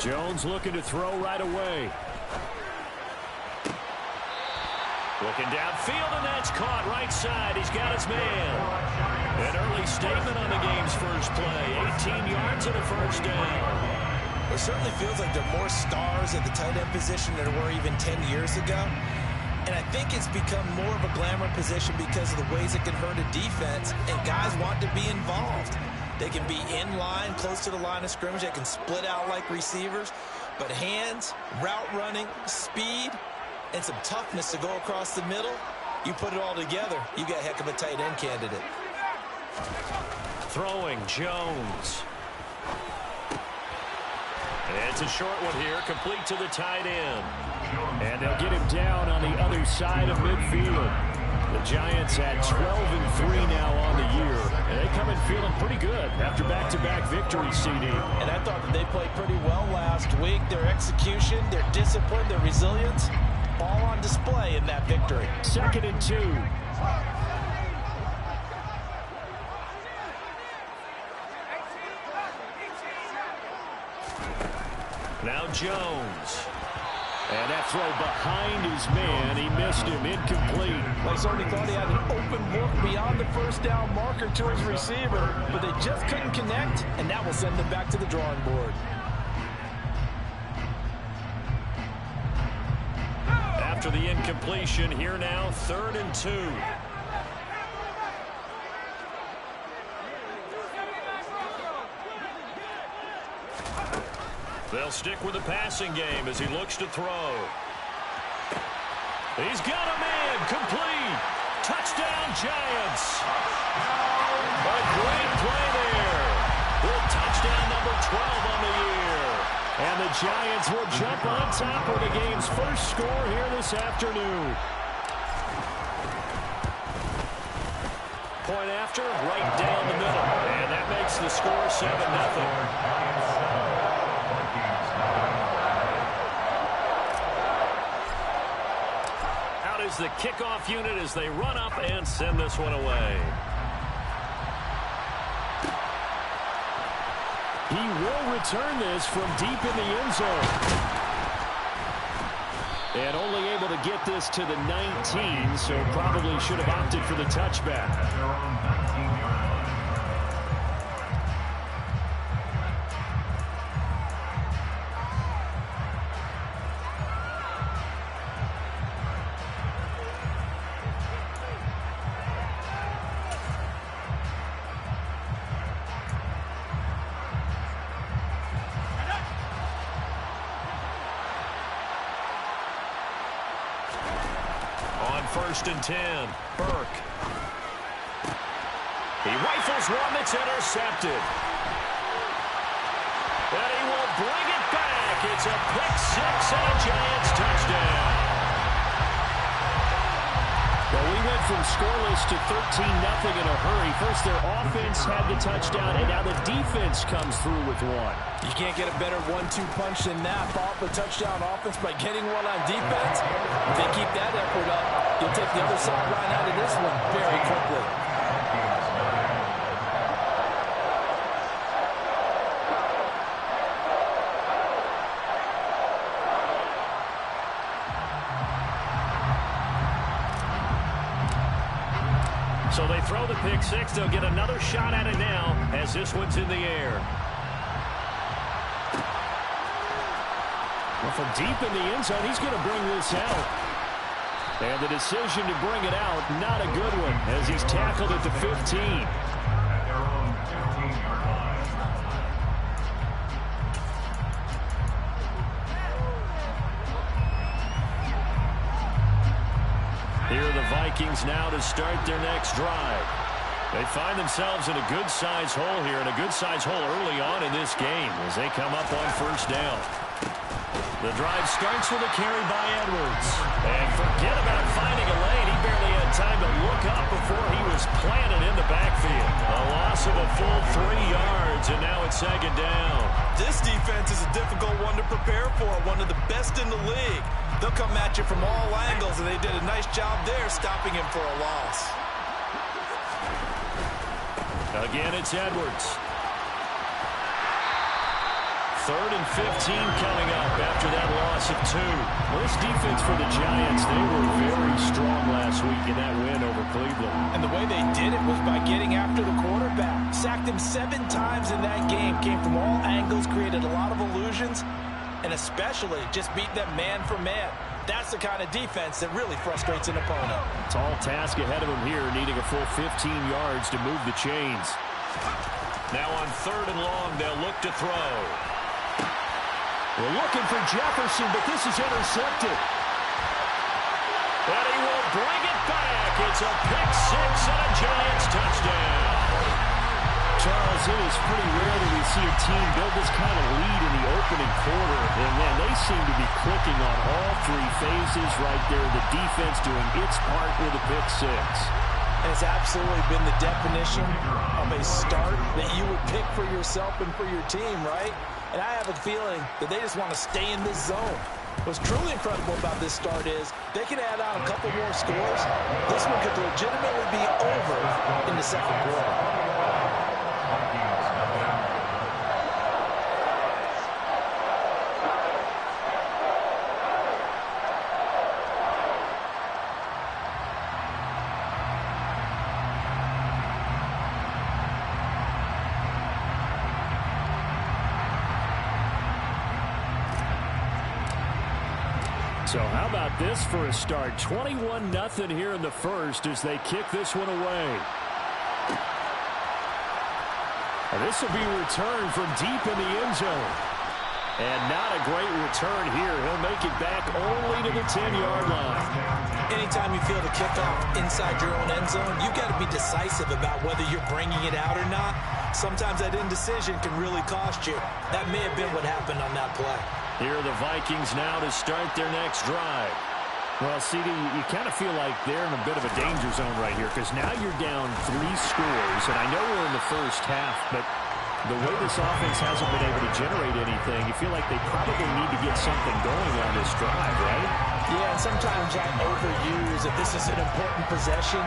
Jones looking to throw right away. Looking downfield, and that's caught right side. He's got his man. An early statement on the game's first play. 18 yards and a first down. It certainly feels like there are more stars at the tight end position than there were even 10 years ago. And I think it's become more of a glamour position because of the ways it can hurt a defense, and guys want to be involved. They can be in line, close to the line of scrimmage. They can split out like receivers. But hands, route running, speed, and some toughness to go across the middle, you put it all together, you got a heck of a tight end candidate. Throwing, Jones. It's a short one here, complete to the tight end. And they'll get him down on the other side of midfield. The Giants at 12-3 now on the year. And they come in feeling pretty good after back-to-back victories, CD. And I thought that they played pretty well last week. Their execution, their discipline, their resilience, all on display in that victory. 2nd and 2. Now Jones. And that throw behind his man. He missed him. Incomplete. I certainly thought he had an open look beyond the first down marker to his receiver, but they just couldn't connect, and that will send them back to the drawing board. After the incompletion, here now, 3rd and 2. They'll stick with the passing game as he looks to throw. He's got a man, complete. Touchdown, Giants. A great play there. The touchdown number 12 on the year. And the Giants will jump on top of the game's first score here this afternoon. Point after, right down the middle. And that makes the score 7-0. Is the kickoff unit as they run up and send this one away. He will return this from deep in the end zone. And only able to get this to the 19, so probably should have opted for the touchback. On 1st and 10, Burke. He rifles one that's intercepted. And he will bring it back. It's a pick six and a Giants touchdown. Well, we went from scoreless to 13-0 in a hurry. First, their offense had the touchdown, and now the defense comes through with one. You can't get a better 1-2 punch than that. Off a touchdown offense by getting one on defense. If they keep that effort up, you'll take the other sideline out of this one very quickly. So they throw the pick six. They'll get another shot at it now as this one's in the air. Well, from deep in the end zone, he's going to bring this out. And the decision to bring it out, not a good one, as he's tackled at the 15. Here are the Vikings now to start their next drive. They find themselves in a good-sized hole here, and a good-sized hole early on in this game as they come up on 1st down. The drive starts with a carry by Edwards. And forget about finding a lane. He barely had time to look up before he was planted in the backfield. A loss of a full 3 yards, and now it's 2nd down. This defense is a difficult one to prepare for, one of the best in the league. They'll come at you from all angles, and they did a nice job there stopping him for a loss. Again, it's Edwards. 3rd and 15 coming up after that loss of 2. Well, this defense for the Giants, they were very strong last week in that win over Cleveland. And the way they did it was by getting after the quarterback. Sacked him 7 times in that game. Came from all angles, created a lot of illusions, and especially just beat them man for man. That's the kind of defense that really frustrates an opponent. Tall task ahead of him here, needing a full 15 yards to move the chains. Now on 3rd and long, they'll look to throw. We're looking for Jefferson, but this is intercepted. And he will bring it back. It's a pick 6 and a Giants touchdown. Charles, it is pretty rare that we see a team build this kind of lead in the opening quarter. And, man, they seem to be clicking on all 3 phases right there. The defense doing its part with a pick 6. And it's absolutely been the definition of a start that you would pick for yourself and for your team, right? And I have a feeling that they just want to stay in this zone. What's truly incredible about this start is they can add on a couple more scores. This one could legitimately be over in the second quarter. So how about this for a start? 21-0 here in the first as they kick this one away. And this will be returned from deep in the end zone. And not a great return here. He'll make it back only to the 10-yard line. Anytime you feel the kickoff inside your own end zone, you've got to be decisive about whether you're bringing it out or not. Sometimes that indecision can really cost you. That may have been what happened on that play. Here are the Vikings now to start their next drive. Well, CD, you kind of feel like they're in a bit of a danger zone right here because now you're down 3 scores, and I know we're in the first half, but the way this offense hasn't been able to generate anything, you feel like they probably need to get something going on this drive, right? Yeah, and sometimes I overuse that this is an important possession.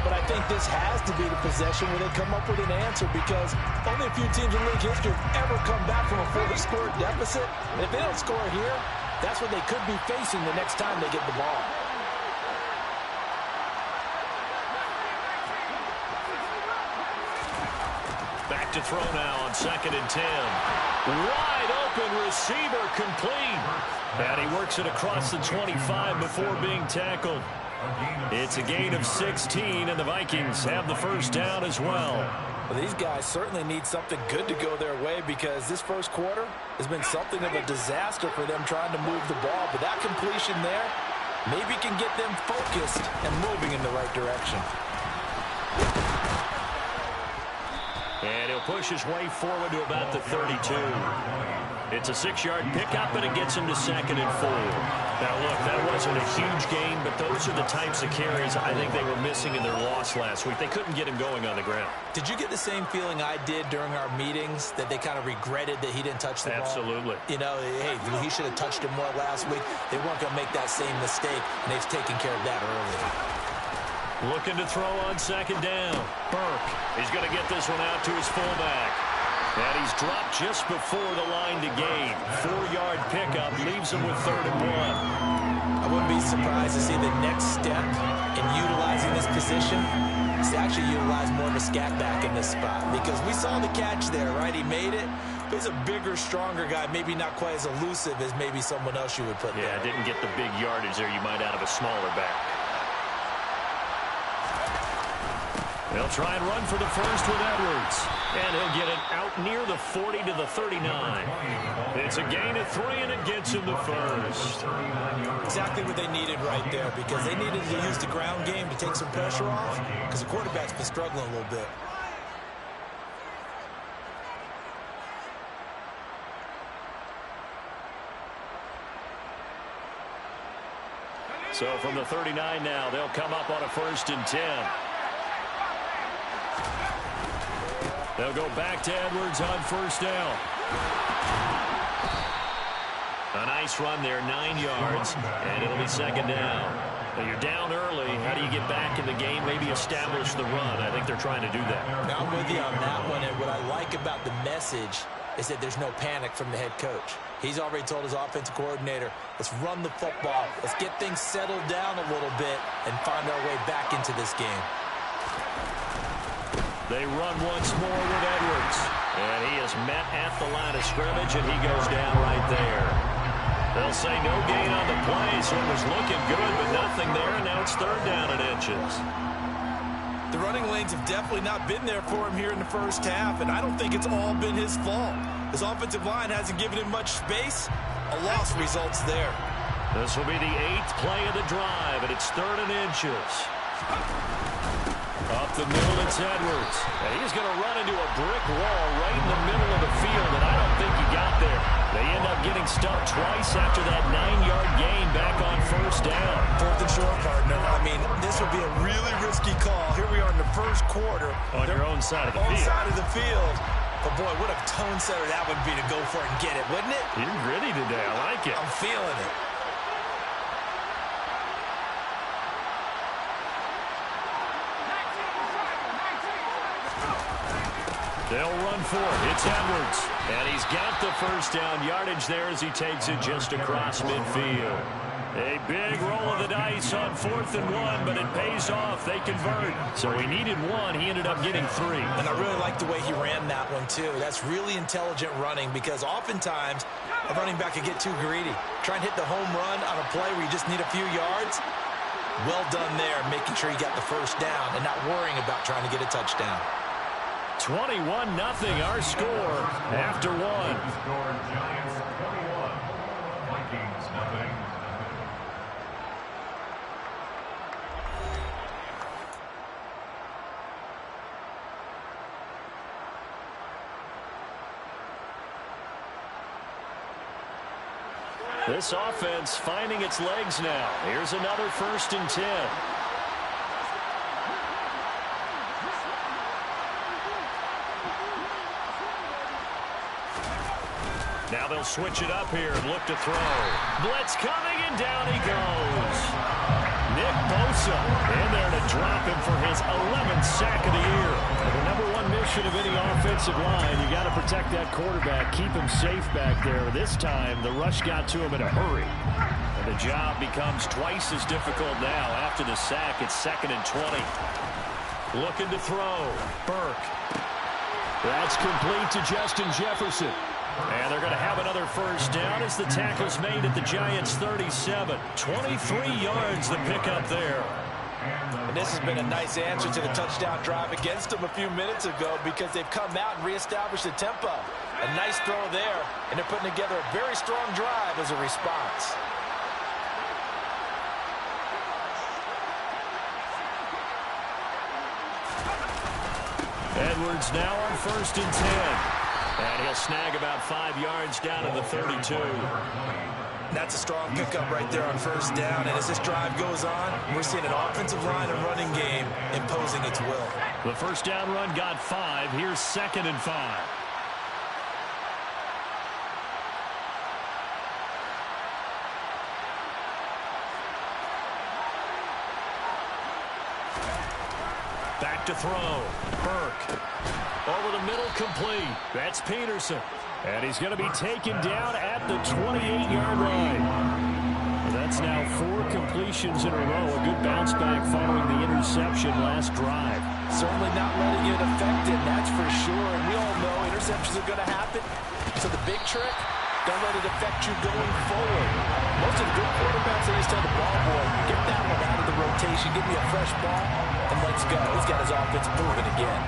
But I think this has to be the possession where they come up with an answer because only a few teams in league history have ever come back from a 4-score deficit. And if they don't score here, that's what they could be facing the next time they get the ball. Back to throw now on 2nd and 10. Wide open receiver complete. And he works it across the 25 before being tackled. It's a gain of 16, and the Vikings have the first down as well. Well, these guys certainly need something good to go their way because this first quarter has been something of a disaster for them trying to move the ball. But that completion there maybe can get them focused and moving in the right direction. And he'll push his way forward to about the 32. It's a 6-yard pickup, and it gets him to 2nd and 4. Now, look, that wasn't a huge gain, but those are the types of carries I think they were missing in their loss last week. They couldn't get him going on the ground. Did you get the same feeling I did during our meetings, that they kind of regretted that he didn't touch the ball? Absolutely. You know, hey, he should have touched it more last week. They weren't going to make that same mistake, and they've taken care of that early. Looking to throw on 2nd down. Burke. He's going to get this one out to his fullback. And he's dropped just before the line to gain. 4-yard pickup leaves him with 3rd and 1. I wouldn't be surprised to see the next step in utilizing this position is to actually utilize more of a scat back in this spot. Because we saw the catch there, right? He made it. But he's a bigger, stronger guy, maybe not quite as elusive as maybe someone else you would put there. Yeah, didn't get the big yardage there you might out of a smaller back. They'll try and run for the first with Edwards. And he'll get it out near the 40 to the 39. It's a gain of 3, and it gets him the first. Exactly what they needed right there because they needed to use the ground game to take some pressure off because the quarterback's been struggling a little bit. So from the 39 now, they'll come up on a 1st and 10. They'll go back to Edwards on 1st down. A nice run there, 9 yards, and it'll be 2nd down. Now you're down early. How do you get back in the game, maybe establish the run? I think they're trying to do that. Now I'm with you on that one, and what I like about the message is that there's no panic from the head coach. He's already told his offensive coordinator, let's run the football, let's get things settled down a little bit and find our way back into this game. They run once more with Edwards. And he is met at the line of scrimmage, and he goes down right there. They'll say no gain on the play, so it was looking good, but nothing there, and now it's third down and inches. The running lanes have definitely not been there for him here in the first half, and I don't think it's all been his fault. His offensive line hasn't given him much space. A loss results there. This will be the 8th play of the drive, and it's third and inches. Up the middle, it's Edwards. And he's going to run into a brick wall right in the middle of the field, and I don't think he got there. They end up getting stumped twice after that 9-yard gain back on first down. Fourth and short, partner. I mean, this would be a really risky call. Here we are in the first quarter. On your own side of the field. Side of the field. But, boy, what a tone setter that would be to go for it and get it, wouldn't it? You're gritty today. I like it. I'm feeling it. They'll run for it. It's Edwards. And he's got the first down yardage there as he takes it just across midfield. A big roll of the dice on 4th and 1, but it pays off. They convert. So he needed 1. He ended up getting 3. And I really like the way he ran that one, too. That's really intelligent running because oftentimes a running back can get too greedy. Try and hit the home run on a play where you just need a few yards. Well done there, making sure you got the first down and not worrying about trying to get a touchdown. 21-0 our score after 1. Giants 21, Vikings nothing. This offense finding its legs now. Here's another 1st and 10. Now they'll switch it up here and look to throw. Blitz coming, and down he goes. Nick Bosa in there to drop him for his 11th sack of the year. The number 1 mission of any offensive line, you got to protect that quarterback, keep him safe back there. This time, the rush got to him in a hurry. And the job becomes twice as difficult now after the sack. It's 2nd and 20. Looking to throw. Burke. That's complete to Justin Jefferson. And they're going to have another first down as the tackle's made at the Giants' 37. 23 yards the pickup there. And this has been a nice answer to the touchdown drive against them a few minutes ago because they've come out and reestablished the tempo. A nice throw there, and they're putting together a very strong drive as a response. Edwards now on 1st and 10. And he'll snag about 5 yards down to the 32. That's a strong pickup right there on first down. And as this drive goes on, we're seeing an offensive line and running game imposing its will. The first down run got 5. Here's 2nd and 5. Back to throw. Burke. Over the middle, complete. That's Peterson. And he's going to be taken down at the 28-yard line. That's now 4 completions in a row. A good bounce back following the interception last drive. Certainly not letting it affect him, that's for sure. And we all know interceptions are going to happen. So the big trick, don't let it affect you going forward. Most of the good quarterbacks, they just tell the ball boy, get that one out of the rotation, give me a fresh ball, and let's go. He's got his offense moving again.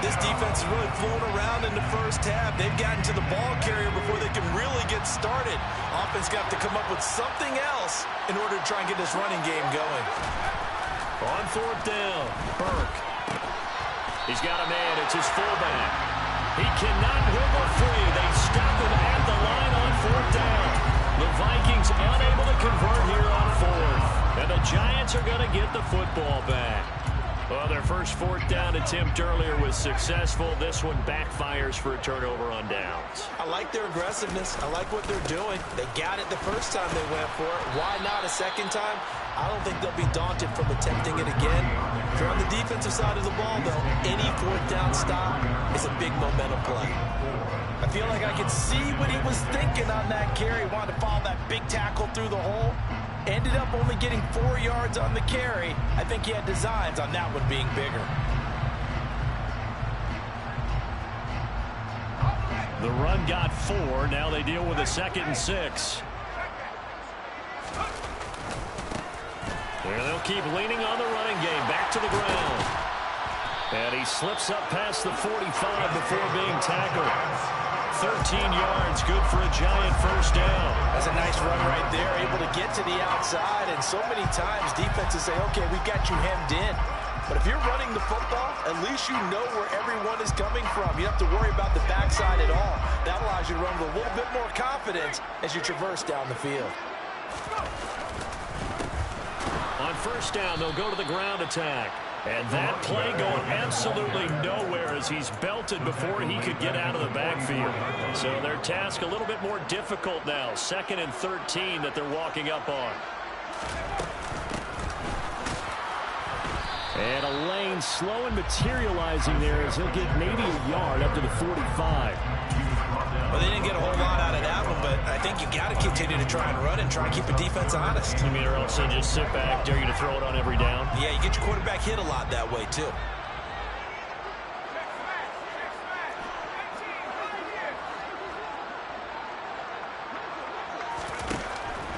This defense is really flown around in the first half. They've gotten to the ball carrier before they can really get started. Offense got to come up with something else in order to try and get this running game going. On 4th down, Burke. He's got a man. It's his fullback. He cannot wiggle free. They stop him at the line on 4th down. The Vikings unable to convert here on 4th. And the Giants are going to get the football back. So their first fourth down attempt earlier was successful. This one backfires for a turnover on downs. I like their aggressiveness. I like what they're doing. They got it the first time they went for it. Why not a second time? I don't think they'll be daunted from attempting it again. If you're on the defensive side of the ball, though, any fourth down stop is a big momentum play. I feel like I could see what he was thinking on that carry. Wanted to follow that big tackle through the hole. Ended up only getting 4 yards on the carry. I think he had designs on that one being bigger. The run got 4. Now they deal with a 2nd and 6. There they'll keep leaning on the running game. Back to the ground. And he slips up past the 45 before being tackled. 13 yards, good for a Giant first down. That's a nice run right there, able to get to the outside. And so many times defenses say, okay, we've got you hemmed in. But if you're running the football, at least you know where everyone is coming from. You don't have to worry about the backside at all. That allows you to run with a little bit more confidence as you traverse down the field. On first down, they'll go to the ground attack. And that play going absolutely nowhere as he's belted before he could get out of the backfield. So their task a little bit more difficult now. 2nd and 13 that they're walking up on. And a lane slow and materializing there as he'll get maybe a yard up to the 45. Well, they didn't get a whole lot out of that one, but I think you got to continue to try and run and try and keep a defense honest. You mean, or else they just sit back, dare you to throw it on every down? Yeah, you get your quarterback hit a lot that way, too.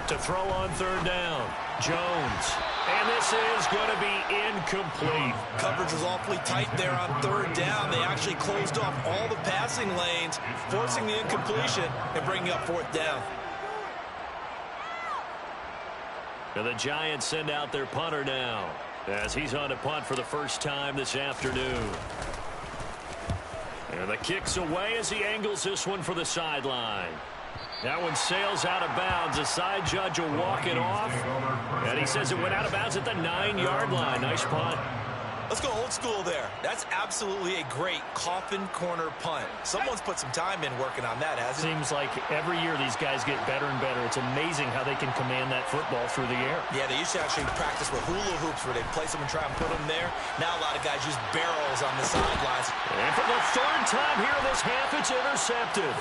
To throw on 3rd down, Jones. And this is going to be incomplete. Coverage was awfully tight there on 3rd down. They actually closed off all the passing lanes, forcing the incompletion and bringing up 4th down. And the Giants send out their punter now as he's on to punt for the first time this afternoon. And the kick's away as he angles this one for the sideline. That one sails out of bounds. The side judge will walk it off. And he says it went out of bounds at the 9-yard line. Nice punt. Let's go old school there. That's absolutely a great coffin corner punt. Someone's put some time in working on that, hasn't it? Seems like every year these guys get better and better. It's amazing how they can command that football through the air. Yeah, they used to actually practice with hula hoops where they place them and try and put them there. Now a lot of guys use barrels on the sidelines. And for the 3rd time here in this half, it's intercepted.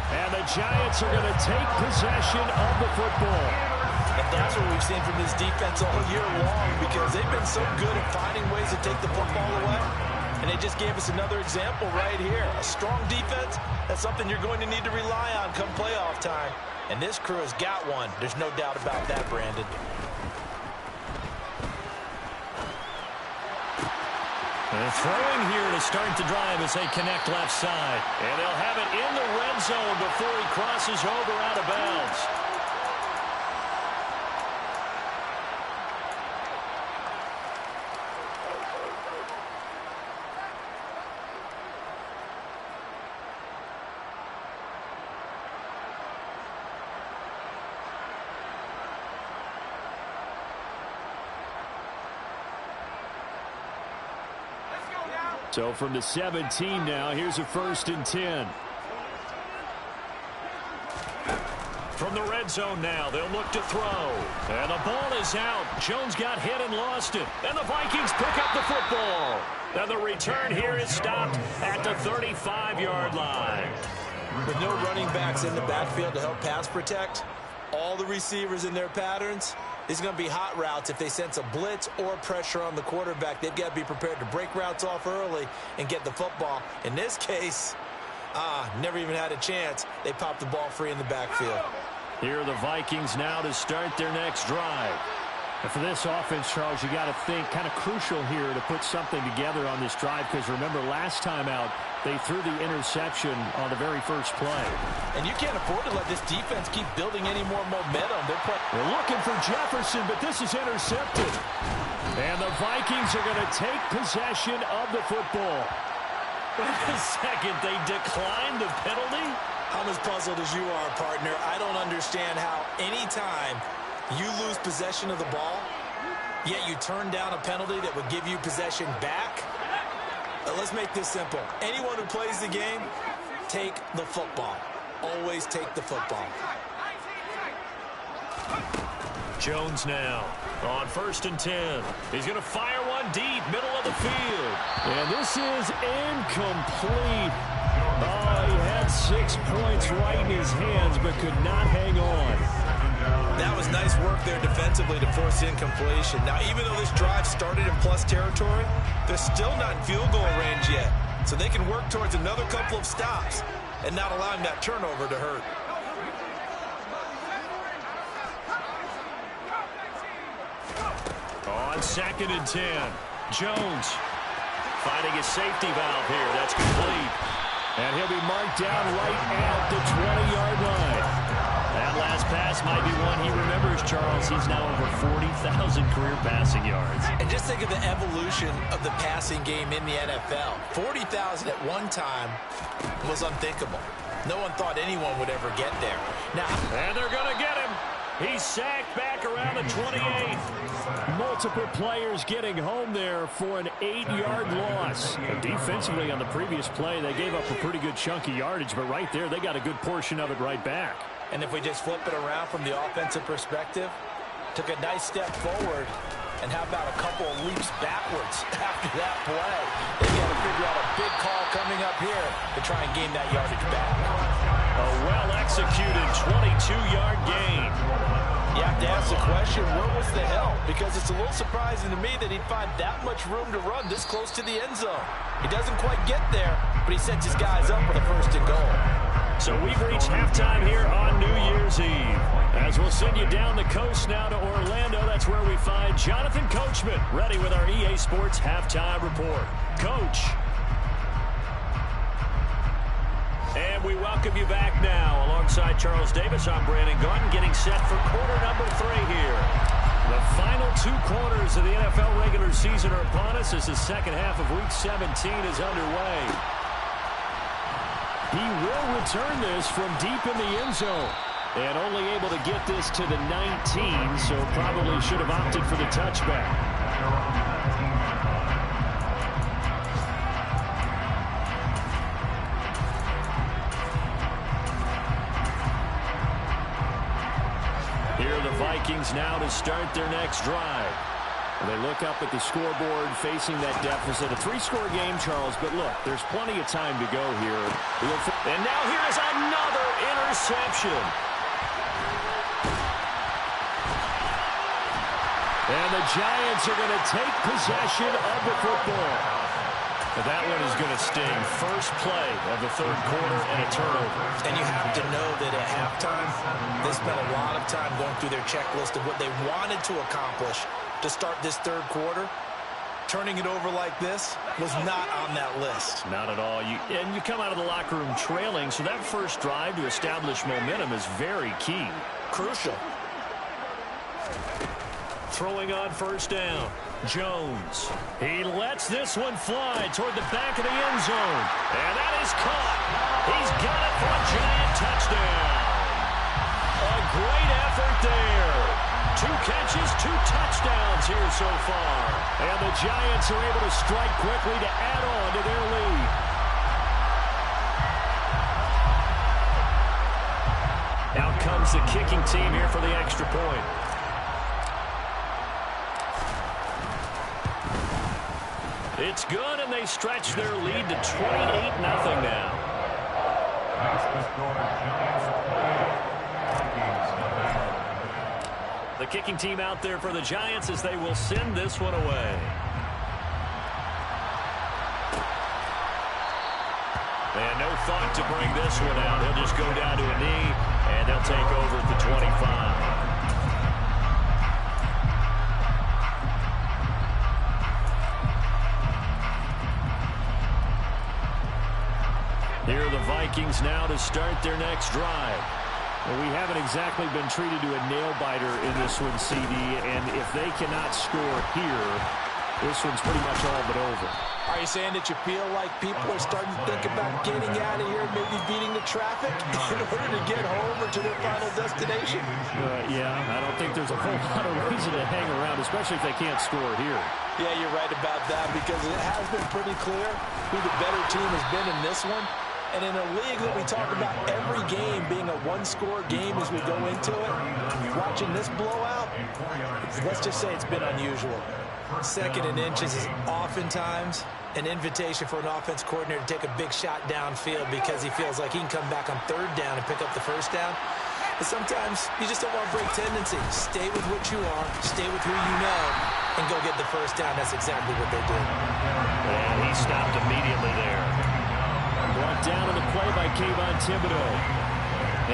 And the Giants are going to take possession of the football. And that's what we've seen from this defense all year long because they've been so good at finding ways to take the football away. And they just gave us another example right here. A strong defense, that's something you're going to need to rely on come playoff time. And this crew has got one. There's no doubt about that, Brandon. And throwing here to start the drive as they connect left side. And they'll have it in the red zone before he crosses over out of bounds. So from the 17 now, here's a 1st and 10. From the red zone now, they'll look to throw. And the ball is out. Jones got hit and lost it. And the Vikings pick up the football. And the return here is stopped at the 35-yard line. With no running backs in the backfield to help pass protect, all the receivers in their patterns, these are going to be hot routes. If they sense a blitz or pressure on the quarterback, they've got to be prepared to break routes off early and get the football. In this case, never even had a chance. They popped the ball free in the backfield. Here are the Vikings now to start their next drive. And for this offense, Charles, you got to think kind of crucial here to put something together on this drive because remember last time out, they threw the interception on the very first play. And you can't afford to let this defense keep building any more momentum. They're looking for Jefferson, but this is intercepted. And the Vikings are going to take possession of the football. Wait a second, they declined the penalty? I'm as puzzled as you are, partner. I don't understand how any time you lose possession of the ball, Yet you turn down a penalty that would give you possession back? Let's make this simple. Anyone who plays the game, take the football. Always take the football. Jones now on 1st and 10. He's going to fire one deep, middle of the field. And this is incomplete. Oh, he had 6 points right in his hands, but could not hang on. That was nice work there defensively to force incompletion. Now, even though this drive started in plus territory, they're still not in field goal range yet. So they can work towards another couple of stops and not allowing that turnover to hurt. On 2nd and 10, Jones finding his safety valve here. That's complete. And he'll be marked down right at the 20-yard line. That last pass might be one he remembers, Charles. He's now over 40,000 career passing yards. And just think of the evolution of the passing game in the NFL. 40,000 at one time was unthinkable. No one thought anyone would ever get there. Now, and they're going to get him. He's sacked back around the 28. Multiple players getting home there for an 8-yard loss. And defensively on the previous play, they gave up a pretty good chunk of yardage, but right there, they got a good portion of it right back. And if we just flip it around from the offensive perspective, took a nice step forward, and how about a couple of leaps backwards after that play? They've got to figure out a big call coming up here to try and gain that yardage back. A well-executed 22-yard gain. You have to ask the question, where was the help? Because it's a little surprising to me that he'd find that much room to run this close to the end zone. He doesn't quite get there, but he sets his guys up with a 1st and goal. So we've reached halftime here on New Year's Eve. As we'll send you down the coast now to Orlando, that's where we find Jonathan Coachman ready with our EA Sports Halftime Report. Coach. And we welcome you back now. Alongside Charles Davis, I'm Brandon Gordon, getting set for quarter number 3 here. The final 2 quarters of the NFL regular season are upon us as the second half of Week 17 is underway. He will return this from deep in the end zone. And only able to get this to the 19, so probably should have opted for the touchback. Here are the Vikings now to start their next drive. They look up at the scoreboard facing that deficit. A 3-score game, Charles, but look, there's plenty of time to go here. And now here is another interception. And the Giants are going to take possession of the football. That one is going to sting. First play of the 3rd quarter and a turnover. And you have to know that at halftime, they spent a lot of time going through their checklist of what they wanted to accomplish to start this 3rd quarter. Turning it over like this was not on that list. Not at all. And you come out of the locker room trailing, so that first drive to establish momentum is very key. Crucial. Throwing on 1st down. Jones. He lets this one fly toward the back of the end zone. And that is caught. He's got it for a Giant touchdown. A great effort there. 2 catches, 2 touchdowns here so far. And the Giants are able to strike quickly to add on to their lead. Out comes the kicking team here for the extra point. It's good, and they stretch their lead to 28-0 now. The kicking team out there for the Giants as they will send this one away. And no thought to bring this one out. He'll just go down to a knee, and they'll take over at the 25. Here are the Vikings now to start their next drive. Well, we haven't exactly been treated to a nail-biter in this one, CD, and if they cannot score here, this one's pretty much all but over. Are you saying that you feel like people are starting to think about getting out of here, maybe beating the traffic in order to get home or to their final destination? Yeah, I don't think there's a whole lot of reason to hang around, especially if they can't score here. Yeah, you're right about that because it has been pretty clear who the better team has been in this one. And in a league that we talk about every game being a one-score game as we go into it, watching this blowout, let's just say it's been unusual. Second and inches is oftentimes an invitation for an offense coordinator to take a big shot downfield because he feels like he can come back on third down and pick up the first down. But sometimes you just don't want to break tendencies. Stay with what you are, stay with who you know, and go get the first down. That's exactly what they did. And he stopped immediately there. Brought down on the play by Kayvon Thibodeau.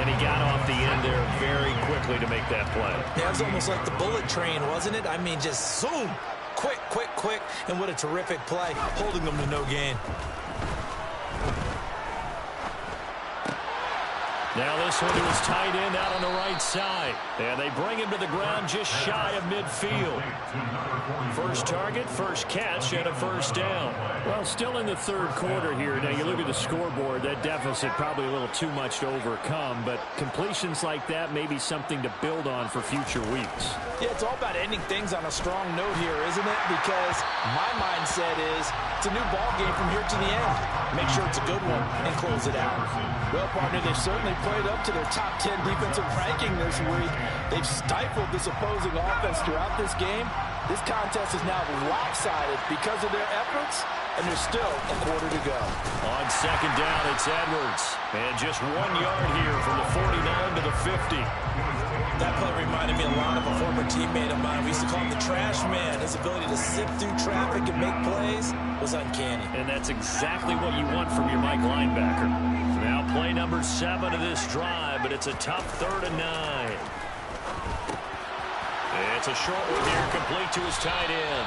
And he got off the end there very quickly to make that play. Yeah, it was almost like the bullet train, wasn't it? I mean, just zoom. Quick, quick, quick. And what a terrific play, holding them to no gain. Now this one to his tight end out on the right side. And they bring him to the ground just shy of midfield. First target, first catch, and a first down. Well, still in the third quarter here. Now, you look at the scoreboard, that deficit probably a little too much to overcome, but completions like that may be something to build on for future weeks. Yeah, it's all about ending things on a strong note here, isn't it? Because my mindset is it's a new ball game from here to the end. Make sure it's a good one and close it out. Well, partner, they've certainly played up to their top 10 defensive ranking this week. They've stifled this opposing offense throughout this game. This contest is now lopsided because of their efforts, and there's still a quarter to go. On second down, it's Edwards. And just 1 yard here from the 49 to the 50. That play reminded me a lot of a former teammate of mine. We used to call him the trash man. His ability to sift through traffic and make plays was uncanny. And that's exactly what you want from your Mike linebacker. Now play number 7 of this drive, but it's a tough 3rd and 9. It's a short one here, complete to his tight end.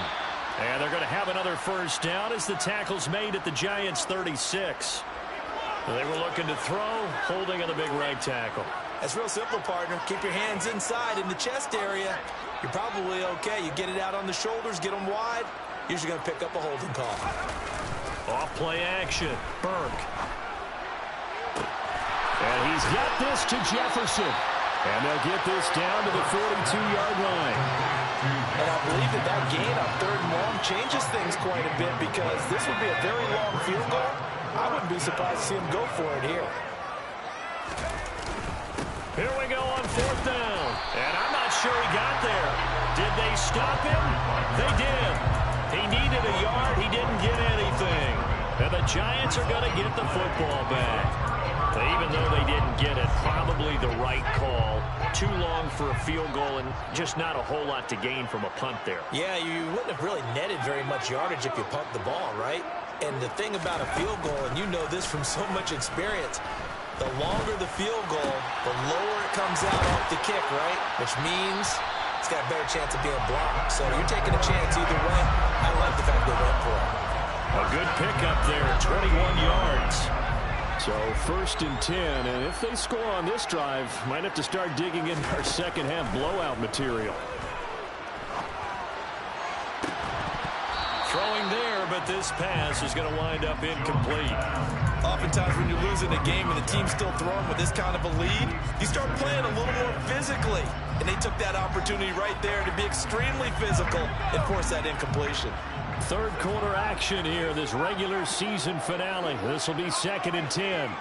And they're going to have another first down as the tackle's made at the Giants' 36. They were looking to throw, holding on the big right tackle. That's real simple, partner. Keep your hands inside in the chest area. You're probably okay. You get it out on the shoulders, get them wide. Usually going to pick up a holding call. Off play action. Burke. And he's got this to Jefferson. And they'll get this down to the 42-yard line. And I believe that gain on 3rd and long changes things quite a bit because this would be a very long field goal. I wouldn't be surprised to see him go for it here. Here we go on 4th down. And I'm not sure he got there. Did they stop him? They did. He needed a yard. He didn't get anything. And the Giants are going to get the football back. Even though they didn't get it, probably the right call. Too long for a field goal and just not a whole lot to gain from a punt there. Yeah, you wouldn't have really netted very much yardage if you pumped the ball, right? And the thing about a field goal, and you know this from so much experience, the longer the field goal, the lower it comes out off the kick, right? Which means it's got a better chance of being blocked. So you're taking a chance either way. I like the fact they went for it. A good pickup there, 21 yards. So 1st and 10, and if they score on this drive, might have to start digging in our second half blowout material. Throwing there, but this pass is going to wind up incomplete. Oftentimes when you're losing a game and the team's still throwing with this kind of a lead, you start playing a little more physically. And they took that opportunity right there to be extremely physical and force that incompletion. 3rd quarter action here, this regular season finale. This will be 2nd and 10.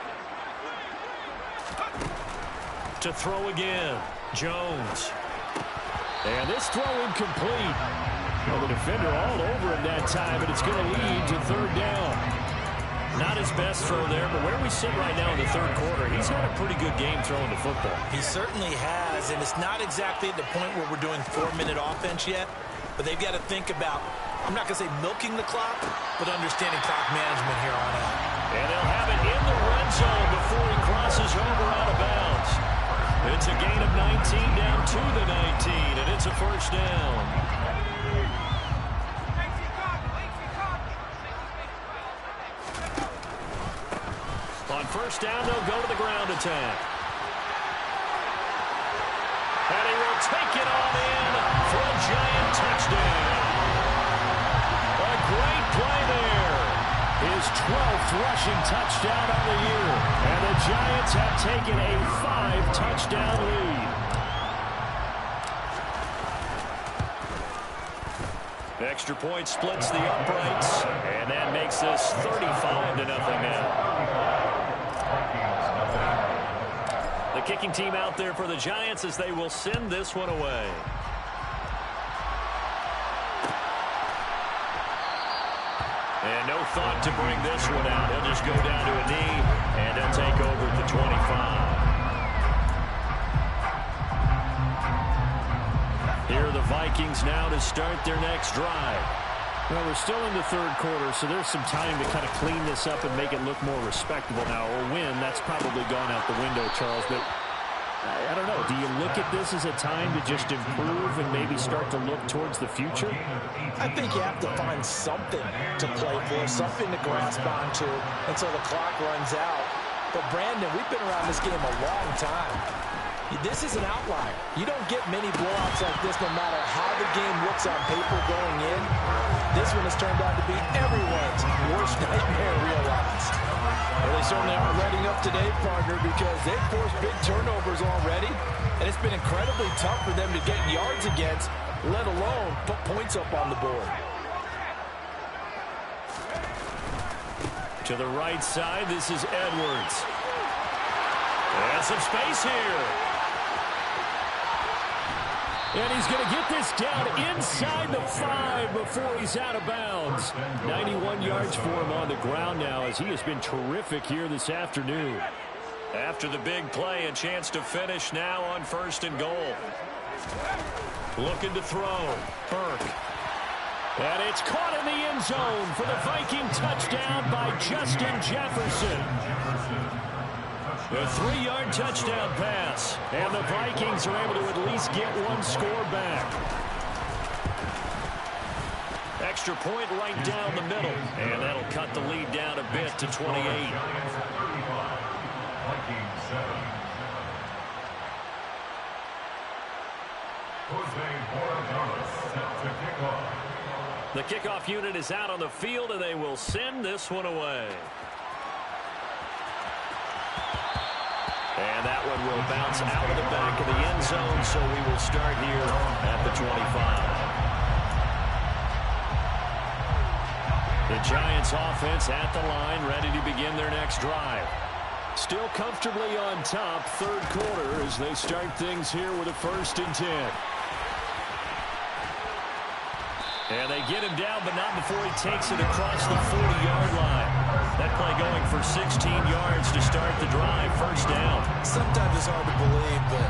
To throw again, Jones. And this throw incomplete. Well, the defender all over him that time, and it's going to lead to 3rd down. Not his best throw there, but where we sit right now in the 3rd quarter, he's had a pretty good game throwing the football. He certainly has, and it's not exactly at the point where we're doing 4-minute offense yet, but they've got to think about, I'm not going to say milking the clock, but understanding clock management here on out. And they'll have it in the red zone before he crosses over out of bounds. It's a gain of 19 down to the 19, and it's a first down. On first down, they'll go to the ground attack. And he will take it on in for a Giant touchdown. his 12th rushing touchdown of the year. And the Giants have taken a 5-touchdown lead. Extra point splits the uprights, and that makes this 35-0 now. The kicking team out there for the Giants as they will send this one away. And no thought to bring this one out. He'll just go down to a knee, and he'll take over at the 25. Here are the Vikings now to start their next drive. Well, we're still in the third quarter, so there's some time to kind of clean this up and make it look more respectable now. Or win, that's probably gone out the window, Charles. But I don't know. Do you look at this as a time to just improve and maybe start to look towards the future? I think you have to find something to play for, something to grasp onto until the clock runs out. But, Brandon, we've been around this game a long time. This is an outlier. You don't get many blowouts like this no matter how the game looks on paper going in. This one has turned out to be everyone's worst nightmare realized. Well, they certainly aren't letting up today, partner, because they've forced big turnovers already, and it's been incredibly tough for them to get yards against, let alone put points up on the board. To the right side, this is Edwards. And some space here. And he's going to get this down inside the 5 before he's out of bounds. 91 yards for him on the ground now as he has been terrific here this afternoon. After the big play, a chance to finish now on 1st and goal. Looking to throw. Burke. And it's caught in the end zone for the Viking touchdown by Justin Jefferson. A 3-yard touchdown pass. And the Vikings are able to at least get one score back. Extra point right down the middle. And that'll cut the lead down a bit to 28. The kickoff unit is out on the field, and they will send this one away. And that one will bounce out of the back of the end zone, so we will start here at the 25. The Giants offense at the line, ready to begin their next drive. Still comfortably on top, third quarter, as they start things here with a 1st and 10. And they get him down, but not before he takes it across the 40-yard line. That play going for 16 yards to start the drive, 1st down. Sometimes it's hard to believe, but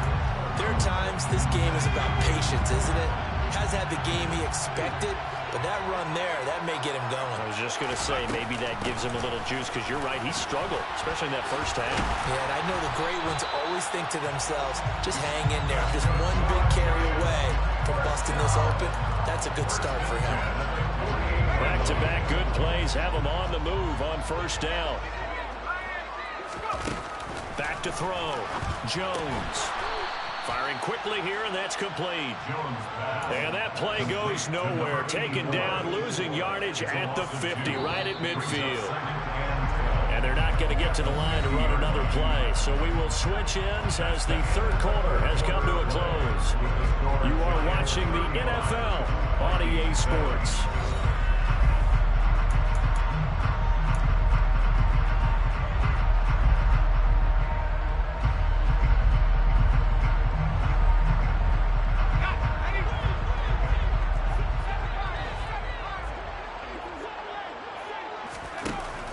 there are times this game is about patience, isn't it? Has had the game he expected, but that run there, that may get him going. I was just going to say, maybe that gives him a little juice, because you're right, he struggled, especially in that 1st half. Yeah, and I know the great ones always think to themselves, just hang in there. Just one big carry away from busting this open. That's a good start for him. Back-to-back good plays have him on the move on 1st down. Back to throw. Jones. Firing quickly here, and that's complete. And that play goes nowhere. Taken down, losing yardage at the 50, right at midfield. And they're not going to get to the line to run another play. So we will switch ends as the third quarter has come to a close. You are watching the NFL on EA Sports.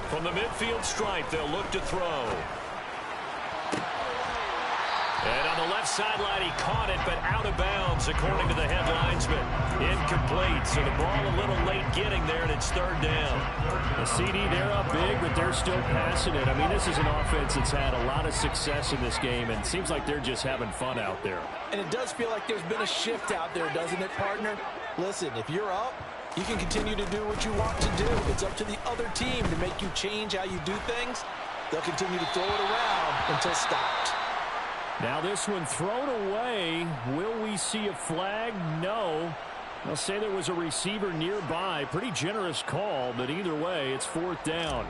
From the midfield stripe, they'll look to throw. And on the left sideline, he caught it, but out of bounds, according to the head linesman. Incomplete, so the ball a little late getting there, and it's 3rd down. The CD, they're up big, but they're still passing it. I mean, this is an offense that's had a lot of success in this game, and it seems like they're just having fun out there. And it does feel like there's been a shift out there, doesn't it, partner? Listen, if you're up, you can continue to do what you want to do. It's up to the other team to make you change how you do things. They'll continue to throw it around until stopped. Now this one thrown away. Will we see a flag? No. I'll say there was a receiver nearby. Pretty generous call, but either way, it's 4th down.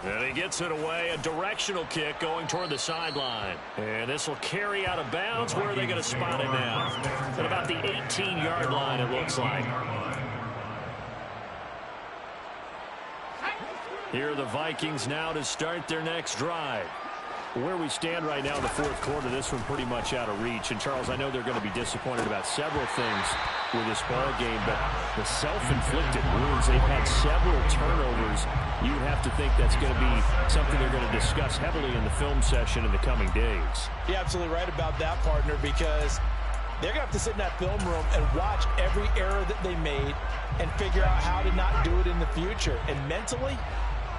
And he gets it away, a directional kick going toward the sideline. And this will carry out of bounds. Where are they going to spot it now? At about the 18-yard line, it looks like. Here are the Vikings now to start their next drive. Where we stand right now in the 4th quarter, this one pretty much out of reach. And, Charles, I know they're going to be disappointed about several things with this ball game, but the self-inflicted wounds, they've had several turnovers. You would have to think that's going to be something they're going to discuss heavily in the film session in the coming days. You're absolutely right about that, partner, because they're going to have to sit in that film room and watch every error that they made and figure out how to not do it in the future. And mentally,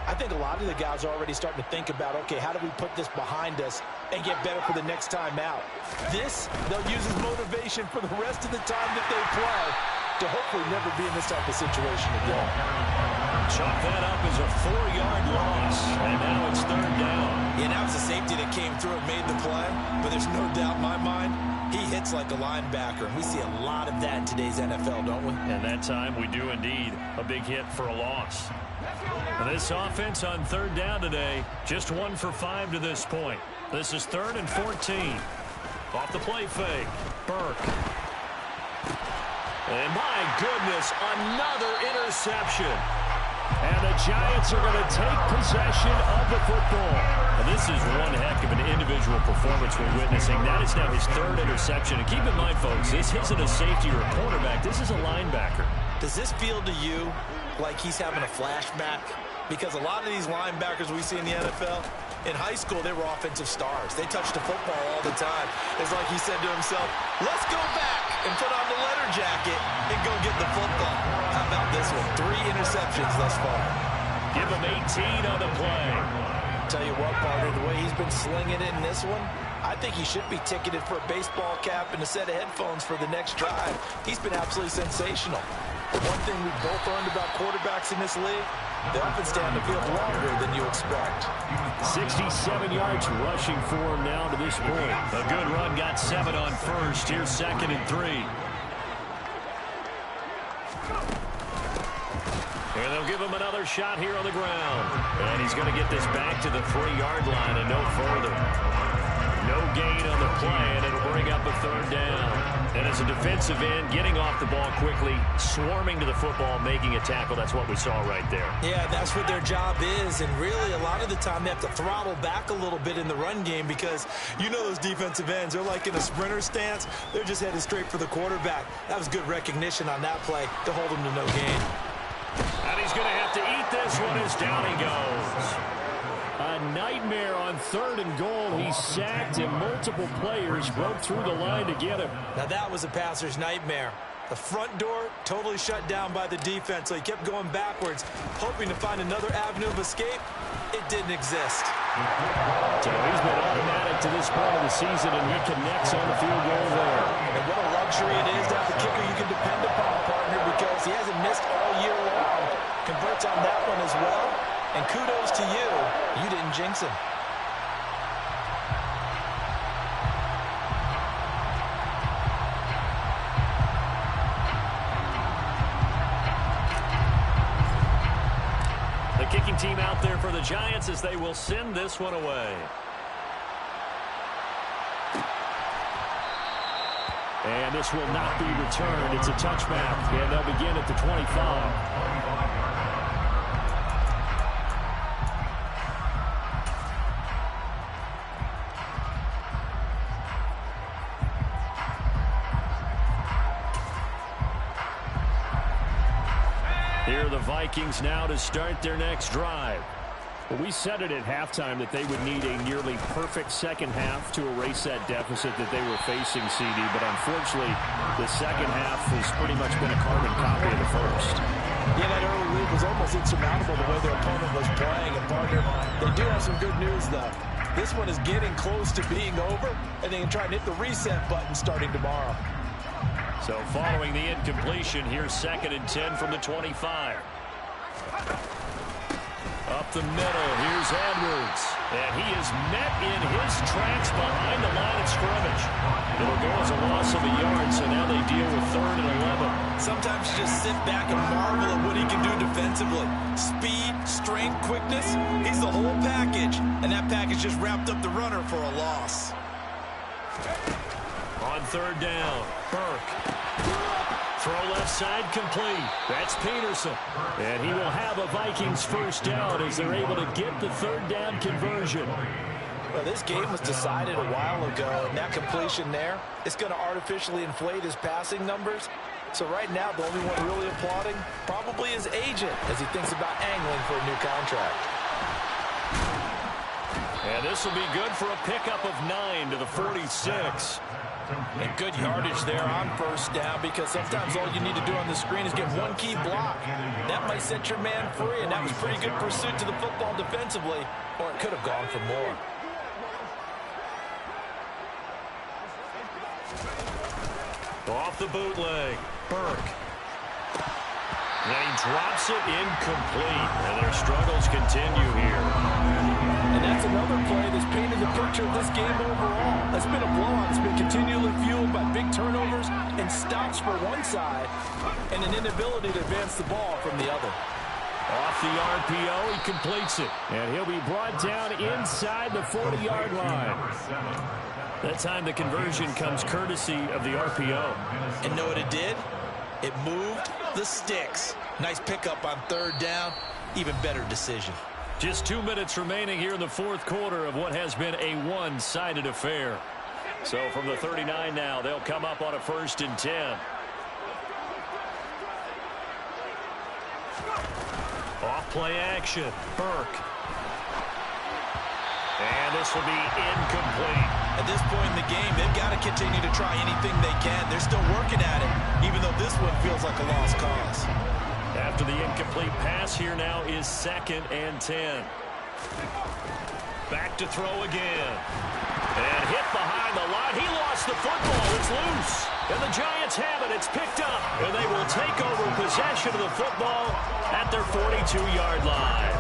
I think a lot of the guys are already starting to think about, okay, how do we put this behind us and get better for the next time out? This, they'll use as motivation for the rest of the time that they play to hopefully never be in this type of situation again. Chalk that up as a 4-yard loss, and now it's 3rd down. Yeah, now it's the safety that came through and made the play, but there's no doubt in my mind, he hits like a linebacker. We see a lot of that in today's NFL, don't we? And that time we do indeed. A big hit for a loss. And this offense on 3rd down today, just 1 for 5 to this point. This is 3rd and 14. Off the play fake. Burke. And my goodness, another interception. And the Giants are going to take possession of the football. And this is one heck of an individual performance we're witnessing. That is now his 3rd interception. And keep in mind, folks, this isn't a safety or a cornerback. This is a linebacker. Does this feel to you like he's having a flashback? Because a lot of these linebackers we see in the NFL, in high school, they were offensive stars. They touched the football all the time. It's like he said to himself, let's go back and put on the letter jacket and go get the football. How about this one? 3 interceptions thus far. Give him 18 on the play. Tell you what, partner, the way he's been slinging it in this one, I think he should be ticketed for a baseball cap and a set of headphones for the next drive. He's been absolutely sensational. One thing we've both learned about quarterbacks in this league, they often stay on the field longer than you expect. 67 yards rushing for him now to this point. A good run, got 7 on first. Here's 2nd and 3. And they'll give him another shot here on the ground. And he's going to get this back to the 3-yard line and no further. No gain on the play, and it'll bring up a 3rd down. And as a defensive end, getting off the ball quickly, swarming to the football, making a tackle, that's what we saw right there. Yeah, that's what their job is, and really a lot of the time they have to throttle back a little bit in the run game because you know those defensive ends, they're like in a sprinter stance. They're just headed straight for the quarterback. That was good recognition on that play to hold him to no gain. And he's going to have to eat this one as down he goes. A nightmare on 3rd and goal. He's sacked, and multiple players broke through the line to get him. Now that was a passer's nightmare. The front door totally shut down by the defense, so he kept going backwards, hoping to find another avenue of escape. It didn't exist. So he's been automatic to this point of the season, and he connects on the field goal there. And what a luxury it is to have a kicker you can depend upon, partner, because he hasn't missed all year long. Converts on that one as well. And kudos to you. You didn't jinx him. The kicking team out there for the Giants as they will send this one away. And this will not be returned. It's a touchback, and they'll begin at the 25. Here are the Vikings now to start their next drive. Well, we said it at halftime that they would need a nearly perfect second half to erase that deficit that they were facing, CD. But unfortunately, the second half has pretty much been a carbon copy of the first. Yeah, that early lead was almost insurmountable the way their opponent was playing. And, partner, they do have some good news, though. This one is getting close to being over, and they can try and hit the reset button starting tomorrow. So following the incompletion, here's 2nd and 10 from the 25. Up the middle, here's Edwards. And he is met in his tracks behind the line of scrimmage. It'll go as a loss of a yard, so now they deal with 3rd and 11. Sometimes you just sit back and marvel at what he can do defensively. Speed, strength, quickness, he's the whole package. And that package just wrapped up the runner for a loss. On 3rd down, Burke. Throw left side complete. That's Peterson. And he will have a Vikings first down as they're able to get the 3rd down conversion. Well, this game was decided a while ago, and that completion there, it's going to artificially inflate his passing numbers. So right now, the only one really applauding probably his agent as he thinks about angling for a new contract. And this will be good for a pickup of 9 to the 46. And good yardage there on 1st down, because sometimes all you need to do on the screen is get one key block. That might set your man free, and that was pretty good pursuit to the football defensively, or it could have gone for more. Off the bootleg, Burke. Then he drops it incomplete, and their struggles continue here. And that's another play that's painted the picture of this game overall. That's been a blowout. It's been continually fueled by big turnovers and stops for one side and an inability to advance the ball from the other. Off the RPO, he completes it. And he'll be brought down inside the 40-yard line. That time the conversion comes courtesy of the RPO. And know what it did? It moved the sticks. Nice pickup on 3rd down. Even better decision. Just 2 minutes remaining here in the 4th quarter of what has been a one-sided affair. So from the 39 now, they'll come up on a 1st and 10. Off play action, Burke. And this will be incomplete. At this point in the game, they've got to continue to try anything they can. They're still working at it, even though this one feels like a lost cause. After the incomplete pass, here now is 2nd and 10. Back to throw again. And hit behind the line. He lost the football. It's loose. And the Giants have it. It's picked up. And they will take over possession of the football at their 42-yard line.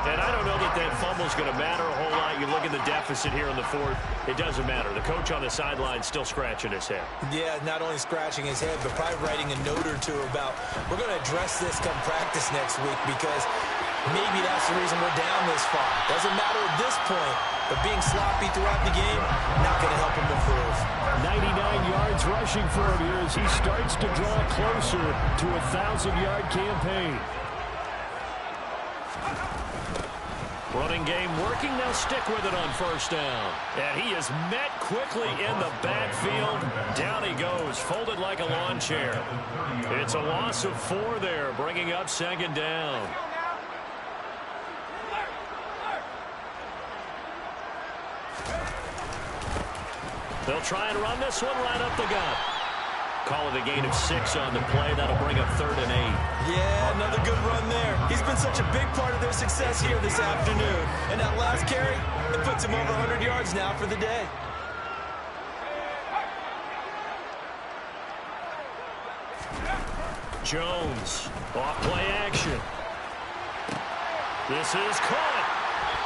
And I don't know that that fumble is going to matter a whole lot. You look at the deficit here in the 4th. It doesn't matter. The coach on the sideline still scratching his head. Yeah, not only scratching his head, but probably writing a note or two about, we're going to address this come practice next week, because maybe that's the reason we're down this far. Doesn't matter at this point, but being sloppy throughout the game, not going to help him improve. 99 yards rushing for him here as he starts to draw closer to a 1,000-yard campaign. Running game working. They'll stick with it on 1st down. And he is met quickly in the backfield. Down he goes, folded like a lawn chair. It's a loss of 4 there, bringing up 2nd down. They'll try and run this one right up the gut. Call it a gain of 6 on the play. That'll bring up 3rd and 8. Yeah, another good run there. He's been such a big part of their success here this afternoon. And that last carry, it puts him over 100 yards now for the day. Jones, off play action. This is caught.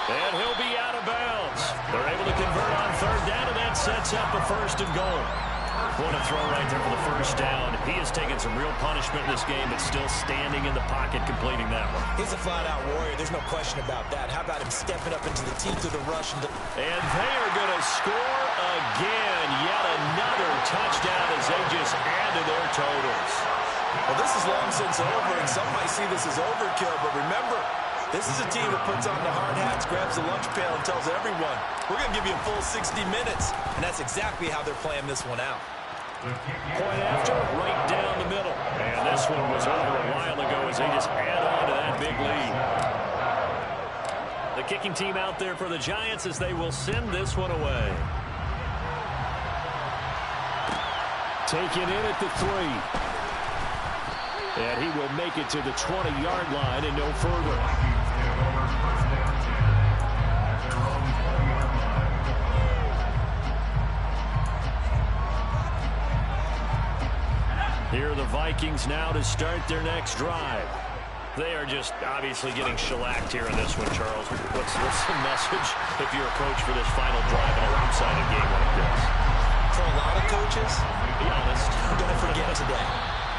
And he'll be out of bounds. They're able to convert on 3rd down, and that sets up a 1st and goal. What a throw right there for the 1st down. He has taken some real punishment in this game, but still standing in the pocket completing that one. He's a flat-out warrior. There's no question about that. How about him stepping up into the teeth of the rush? And they are going to score again. Yet another touchdown as they just add to their totals. Well, this is long since over, and some might see this as overkill, but remember, this is a team that puts on the hard hats, grabs the lunch pail, and tells everyone, we're going to give you a full 60 minutes. And that's exactly how they're playing this one out. Point after, right down the middle. And this one was over a while ago as they just add on to that big lead. The kicking team out there for the Giants as they will send this one away. Taken in at the 3. And he will make it to the 20-yard line and no further. Here are the Vikings now to start their next drive. They are just obviously getting shellacked here in this one, Charles. What's the message if you're a coach for this final drive in a lopsided game like this? For a lot of coaches, Be honest. don't forget today.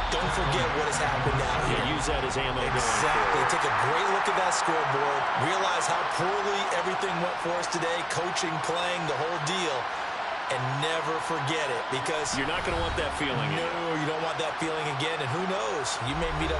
Don't forget what has happened now here. Yeah, use that as ammo going Exactly. forward. Take a great look at that scoreboard. Realize how poorly everything went for us today. Coaching, playing, the whole deal. And never forget it, because You're not going to want that feeling. no, you don't want that feeling again. And who knows? You may meet up with